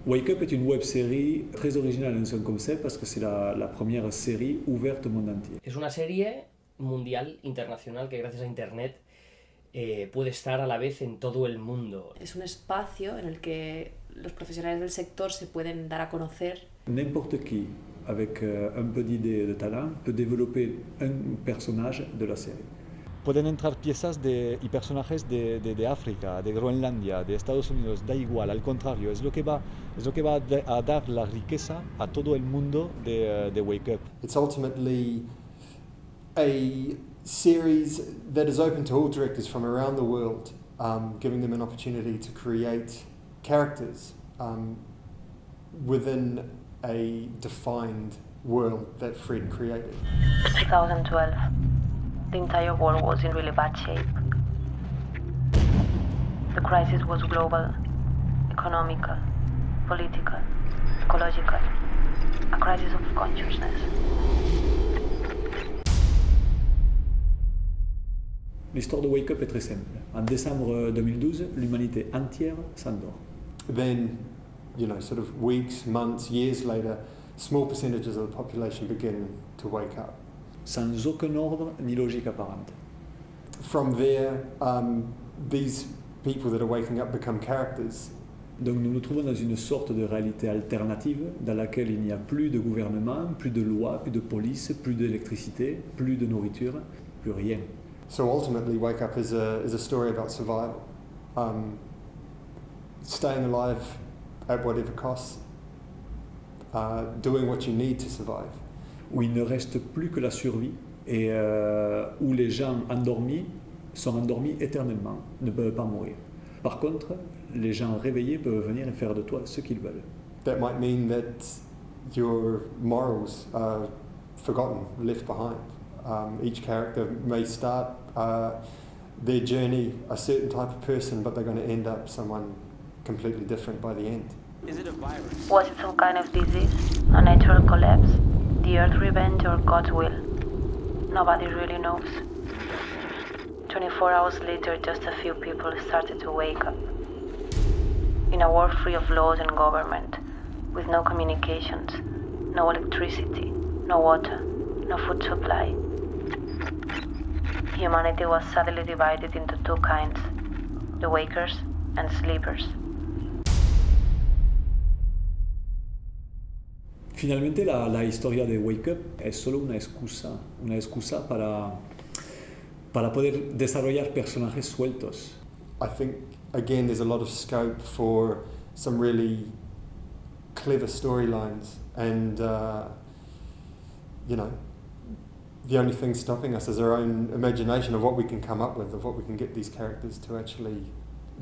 Wake Up est une web série très originale en son concept parce que c'est la première série ouverte au monde entier. Es una serie mundial, internacional, que gracias a Internet puede estar a la vez en todo el mundo. Es un espacio en el que los profesionales del sector se pueden dar a conocer. N'importe qui, avec un peu d'idée et de talent, peut développer un personnage de la série. Pueden entrar piezas y personajes de África, de Groenlandia, de Estados Unidos, da igual, al contrario, es lo que va a dar la riqueza a todo el mundo de Wake Up. It's ultimately a series that is open to all directors from around the world, giving them an opportunity to create characters within a defined world that Fred created. 2012. The entire world was in really bad shape. The crisis was global, economical, political, ecological, a crisis of consciousness. L'histoire de Wake Up est très simple. En décembre 2012, l'humanité entière s'endort. Then, sort of weeks, months, years later, small percentages of the population begin to wake up. Sans aucun ordre ni logique apparente. From there, these people that are waking up become characters. Donc nous nous trouvons dans une sorte de réalité alternative dans laquelle il n'y a plus de gouvernement, plus de loi, plus de police, plus d'électricité, plus de nourriture, plus rien. So ultimately, Wake Up is a story about survival. Staying alive at whatever cost, doing what you need to survive. Où il ne reste plus que la survie et où les gens endormis sont endormis éternellement, ne peuvent pas mourir. Par contre, les gens réveillés peuvent venir et faire de toi ce qu'ils veulent. That might mean that your morals are forgotten, left behind. Each character may start their journey a certain type of person, but they're going to end up someone completely different by the end. Is it a virus? Was it some kind of disease, a natural collapse, the Earth's revenge, or God's will? Nobody really knows. 24 hours later, just a few people started to wake up. In a world free of laws and government, with no communications, no electricity, no water, no food supply. Humanity was suddenly divided into two kinds, the wakers and sleepers. Finalmente la historia de Wake Up es solo una excusa para poder desarrollar personajes sueltos. I think, again, there's a lot of scope for some really clever storylines, and the only thing stopping us is our own imagination of what we can come up with, of what we can get these characters to actually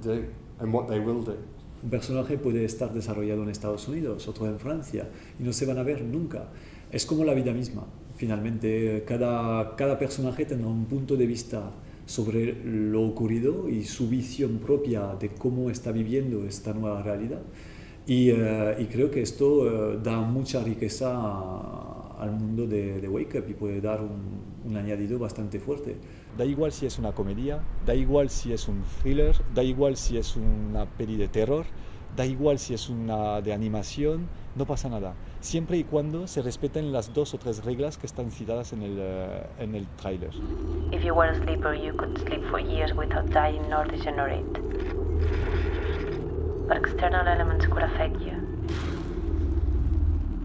do and what they will do. Un personaje puede estar desarrollado en Estados Unidos, otro en Francia, y no se van a ver nunca. Es como la vida misma. Finalmente, cada personaje tendrá un punto de vista sobre lo ocurrido y su visión propia de cómo está viviendo esta nueva realidad. Y creo que esto da mucha riqueza al mundo de Wake Up y puede dar un añadido bastante fuerte. Da igual si es una comedia, da igual si es un thriller, da igual si es una peli de terror, da igual si es una de animación, no pasa nada. Siempre y cuando se respeten las 2 o 3 reglas que están citadas en el tráiler. If you were a sleeper, you could sleep for years without dying nor degenerate. But external elements could affect you.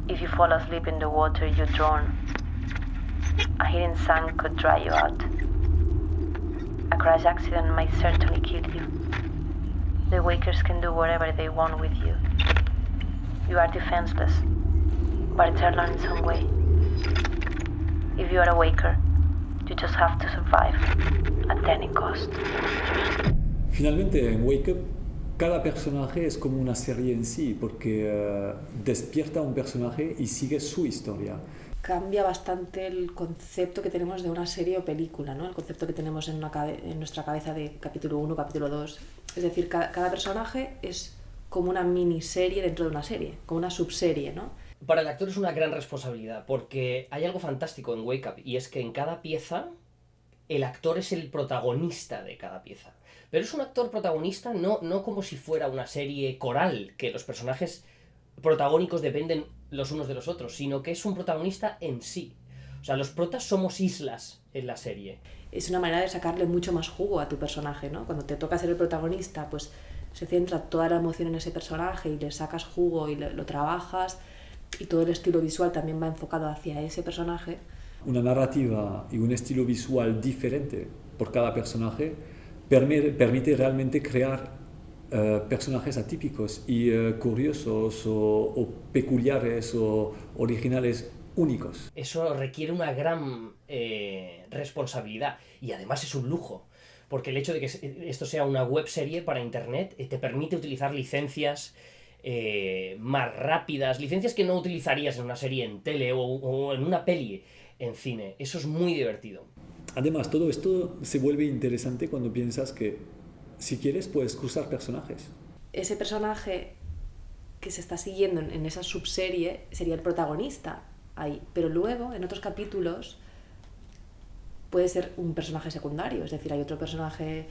If you fall asleep in the water, you drown. A hidden sand could dry you out. A crash accident might certainly kill you. The wakers can do whatever they want with you. You are defenseless, but eternal in some way. If you are a waker, you just have to survive at any cost. Finalmente, en Wake Up, cada personaje es como una serie en sí, porque despierta a un personaje y sigue su historia. Cambia bastante el concepto que tenemos de una serie o película, ¿no? El concepto que tenemos en nuestra cabeza de capítulo 1, capítulo 2. Es decir, cada personaje es como una miniserie dentro de una serie, como una subserie, ¿no? Para el actor es una gran responsabilidad, porque hay algo fantástico en Wake Up, y es que en cada pieza el actor es el protagonista de cada pieza. Pero es un actor protagonista no como si fuera una serie coral, que los personajes protagónicos dependen los unos de los otros, sino que es un protagonista en sí. O sea, los protas somos islas en la serie. Es una manera de sacarle mucho más jugo a tu personaje, ¿no? Cuando te toca ser el protagonista, pues se centra toda la emoción en ese personaje y le sacas jugo y lo trabajas, y todo el estilo visual también va enfocado hacia ese personaje. Una narrativa y un estilo visual diferente por cada personaje permite realmente crear personajes atípicos y curiosos o peculiares o originales, únicos. Eso requiere una gran responsabilidad y además es un lujo, porque el hecho de que esto sea una webserie para internet te permite utilizar licencias más rápidas, licencias que no utilizarías en una serie en tele o en una peli en cine. Eso es muy divertido. Además, todo esto se vuelve interesante cuando piensas que, si quieres, puedes cruzar personajes. Ese personaje que se está siguiendo en esa subserie sería el protagonista ahí, pero luego, en otros capítulos, puede ser un personaje secundario, es decir, hay otro personaje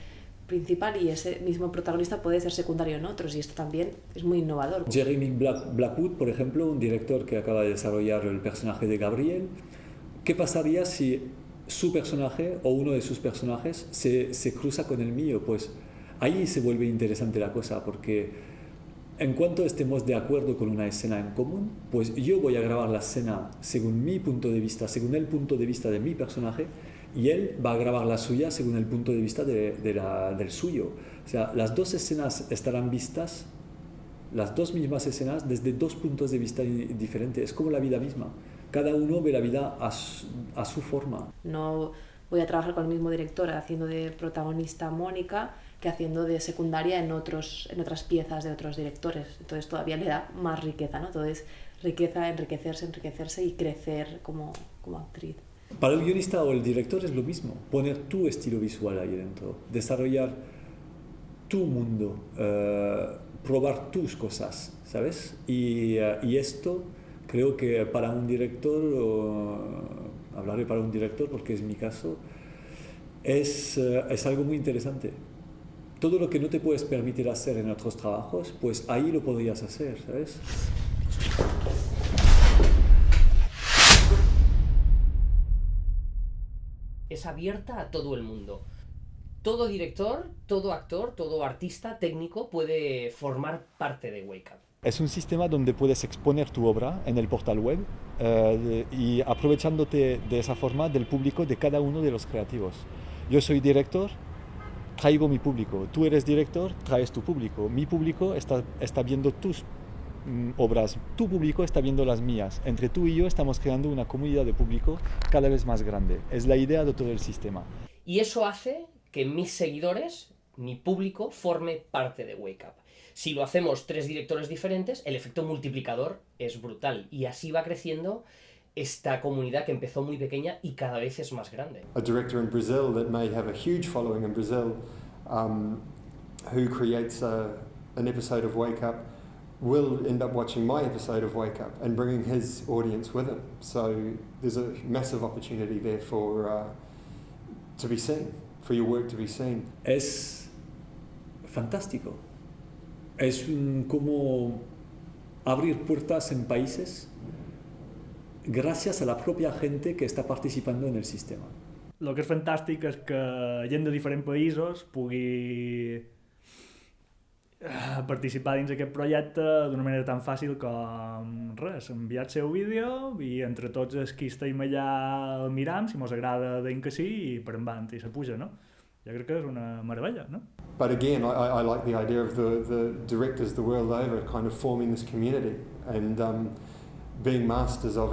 principal y ese mismo protagonista puede ser secundario en otros, y esto también es muy innovador. Jeremy Blackwood, por ejemplo, un director que acaba de desarrollar el personaje de Gabriel, ¿qué pasaría si su personaje o uno de sus personajes se cruza con el mío? Pues ahí se vuelve interesante la cosa, porque en cuanto estemos de acuerdo con una escena en común, pues yo voy a grabar la escena según mi punto de vista, según el punto de vista de mi personaje, y él va a grabar la suya según el punto de vista del suyo. O sea, las dos escenas estarán vistas, las dos mismas escenas, desde dos puntos de vista diferentes. Es como la vida misma. Cada uno ve la vida a su forma. No voy a trabajar con el mismo director haciendo de protagonista Mónica que haciendo de secundaria en otras piezas de otros directores. Entonces todavía le da más riqueza, ¿no? Entonces riqueza, enriquecerse y crecer como actriz. Para el guionista o el director es lo mismo, poner tu estilo visual ahí dentro, desarrollar tu mundo, probar tus cosas, ¿sabes? Y esto creo que para un director, hablaré para un director porque es mi caso, es algo muy interesante. Todo lo que no te puedes permitir hacer en otros trabajos, pues ahí lo podrías hacer, ¿sabes? Es abierta a todo el mundo. Todo director, todo actor, todo artista técnico puede formar parte de Wake Up. Es un sistema donde puedes exponer tu obra en el portal web y aprovechándote de esa forma del público de cada uno de los creativos. Yo soy director, traigo mi público. Tú eres director, traes tu público. Mi público está viendo tus obras. Tu público está viendo las mías. Entre tú y yo estamos creando una comunidad de público cada vez más grande. Es la idea de todo el sistema. Y eso hace que mis seguidores, mi público, forme parte de Wake Up. Si lo hacemos 3 directores diferentes, el efecto multiplicador es brutal. Y así va creciendo esta comunidad que empezó muy pequeña y cada vez es más grande. A director in Brazil that may have a huge following in Brazil, who creates an episode of Wake Up, will end up watching my episode of Wake Up and bringing his audience with him. So there's a massive opportunity there to be seen, for your work to be seen. Es fantástico. Es como abrir puertas en países gracias a la propia gente que està participant en el sistema. El que és fantàstic és que gent de diferents països pugui participar dins d'aquest projecte d'una manera tan fàcil com res, enviar el seu vídeo i entre tots els que estem allà el miram, si mos agrada deim que sí i per endavant i se puja, no? Jo crec que és una meravella, no? But again, I like the idea of the directors the world over kind of forming this community and being masters of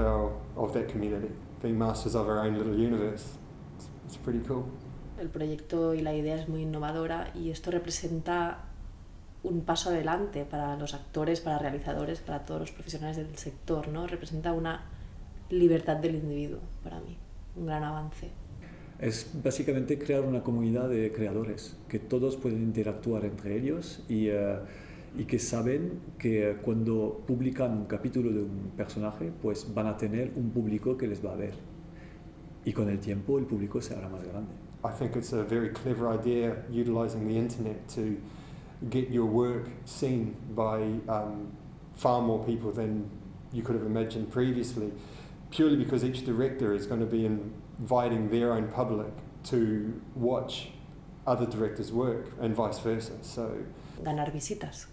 that community, being masters of our own little universe. It's pretty cool. El proyecto y la idea es muy innovadora y esto representa un paso adelante para los actores, para realizadores, para todos los profesionales del sector, ¿no? Representa una libertad del individuo para mí, un gran avance. Es básicamente crear una comunidad de creadores, que todos pueden interactuar entre ellos y que saben que cuando publican un capítulo de un personaje, pues van a tener un público que les va a ver. Y con el tiempo el público se hará más grande. I think it's a very clever idea utilizing the internet to get your work seen by far more people than you could have imagined previously, purely because each director is going to be inviting their own public to watch other directors' work and vice versa. So, ganar visitas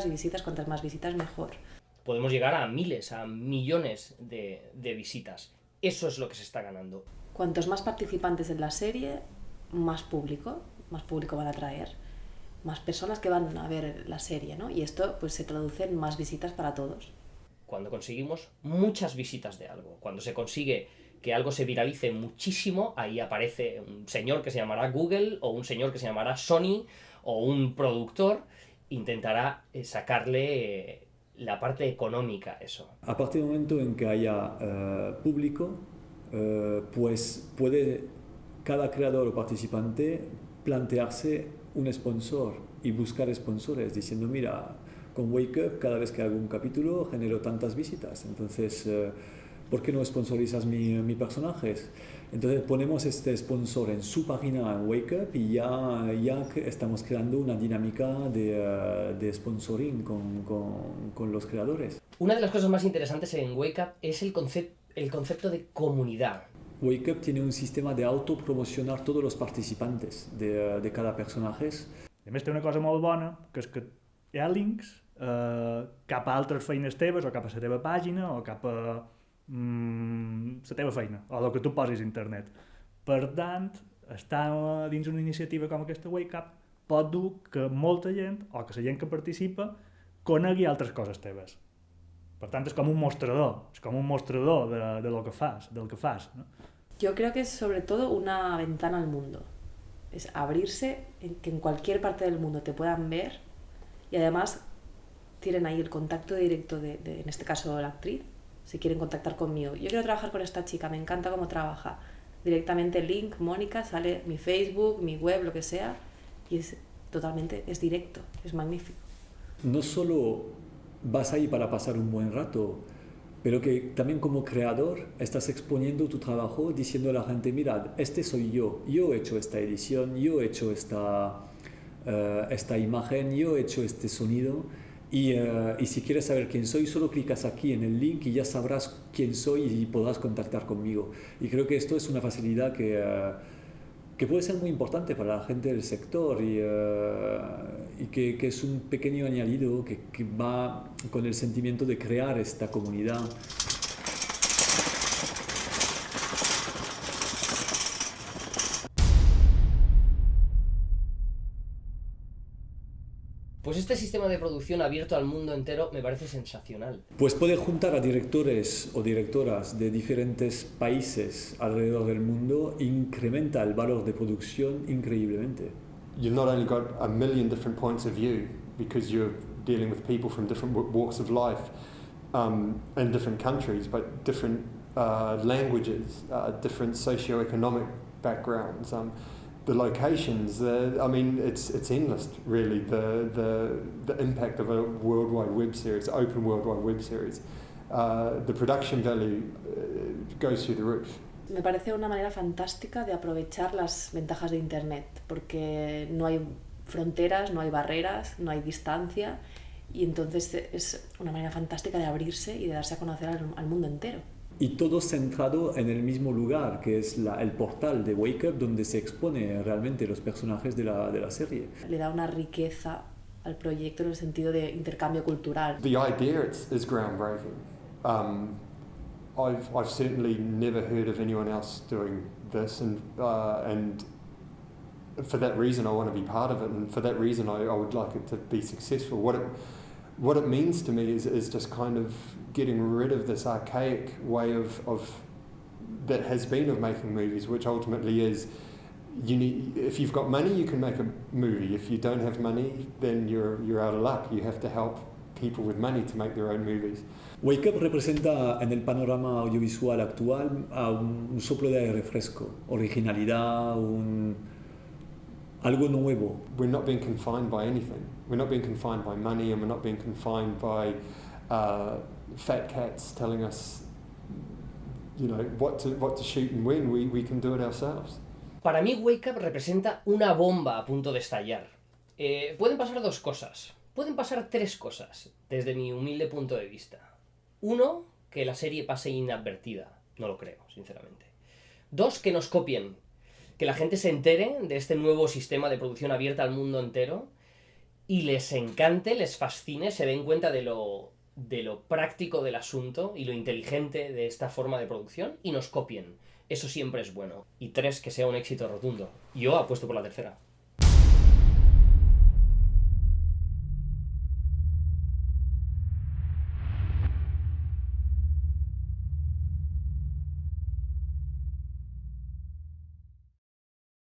y visitas, cuantas más visitas mejor. Podemos llegar a miles, a millones de visitas. Eso es lo que se está ganando. Cuantos más participantes en la serie, más público van a atraer, más personas que van a ver la serie, ¿no? Y esto pues se traduce en más visitas para todos. Cuando conseguimos muchas visitas de algo, cuando se consigue que algo se viralice muchísimo, ahí aparece un señor que se llamará Google o un señor que se llamará Sony o un productor, intentará sacarle la parte económica a eso. A partir del momento en que haya público, pues puede cada creador o participante plantearse un sponsor y buscar sponsores diciendo, mira, con Wake Up cada vez que hago un capítulo genero tantas visitas, entonces ¿por qué no sponsorizas mi personajes? Entonces ponemos este sponsor en su página en Wake Up y ya estamos creando una dinámica de sponsoring con los creadores. Una de las cosas más interesantes en Wake Up es el concepto de comunidad. Wake Up tiene un sistema de autopromocionar todos los participantes de cada personaje. A més té una cosa molt bona, que és que hi ha links cap a altres feines teves o cap a la teva pàgina o cap a la teva feina o el que tu posis a internet. Per tant, estar dins una iniciativa com aquesta Wake Up pot dur que molta gent o que la gent que participa conegui altres coses teves. Per tant, és com un mostrador de lo que fas, del que fas, no? Yo creo que es sobre todo una ventana al mundo. Es abrirse, que en cualquier parte del mundo te puedan ver y además tienen ahí el contacto directo de en este caso la actriz, si quieren contactar conmigo. Yo quiero trabajar con esta chica, me encanta cómo trabaja. Directamente el link, Mónica, sale mi Facebook, mi web, lo que sea, y es directo, es magnífico. No solo vas ahí para pasar un buen rato, pero que también como creador estás exponiendo tu trabajo diciendo a la gente, mirad, este soy yo he hecho esta edición, yo he hecho esta imagen, yo he hecho este sonido y si quieres saber quién soy, solo clicas aquí en el link y ya sabrás quién soy y podrás contactar conmigo. Y creo que esto es una facilidad que puede ser muy importante para la gente del sector y que es un pequeño añadido que va con el sentimiento de crear esta comunidad. Pues este sistema de producción abierto al mundo entero me parece sensacional. Pues puede juntar a directores o directoras de diferentes países alrededor del mundo, incrementa el valor de producción increíblemente. You've not only got a million different points of view because you're dealing with people from different walks of life and different countries, but different languages, different socio-economic backgrounds. The locations, I mean, it's endless, really. The impact of a worldwide web series, open worldwide web series, the production value goes through the roof. Me parece una manera fantástica de aprovechar las ventajas de Internet, porque no hay fronteras, no hay barreras, no hay distancia, y entonces es una manera fantástica de abrirse y de darse a conocer al mundo entero. Y todo centrado en el mismo lugar, que es el portal de Wake Up, donde se expone realmente los personajes de la serie. Le da una riqueza al proyecto en el sentido de intercambio cultural. The idea is groundbreaking. I've certainly never heard of anyone else doing this, and for that reason I want to be part of it, and for that reason I would like it to be successful. What it means to me is just kind of getting rid of this archaic way of that has been of making movies, which ultimately is if you've got money you can make a movie. If you don't have money, then you're out of luck. You have to help people with money to make their own movies. Wake Up representa en el panorama audiovisual actual un soplo de aire fresco, originalidad, algo nuevo. We're not being confined by anything. We're not being confined by money, and we're not being confined by fat cats telling us, you know, what to shoot and when. We can do it ourselves. Para mí Wake Up representa una bomba a punto de estallar. Pueden pasar dos cosas. Pueden pasar 3 cosas, desde mi humilde punto de vista. 1, que la serie pase inadvertida. No lo creo, sinceramente. 2, que nos copien. Que la gente se entere de este nuevo sistema de producción abierta al mundo entero y les encante, les fascine, se den cuenta de lo práctico del asunto y lo inteligente de esta forma de producción y nos copien. Eso siempre es bueno. Y 3, que sea un éxito rotundo. Yo apuesto por la tercera.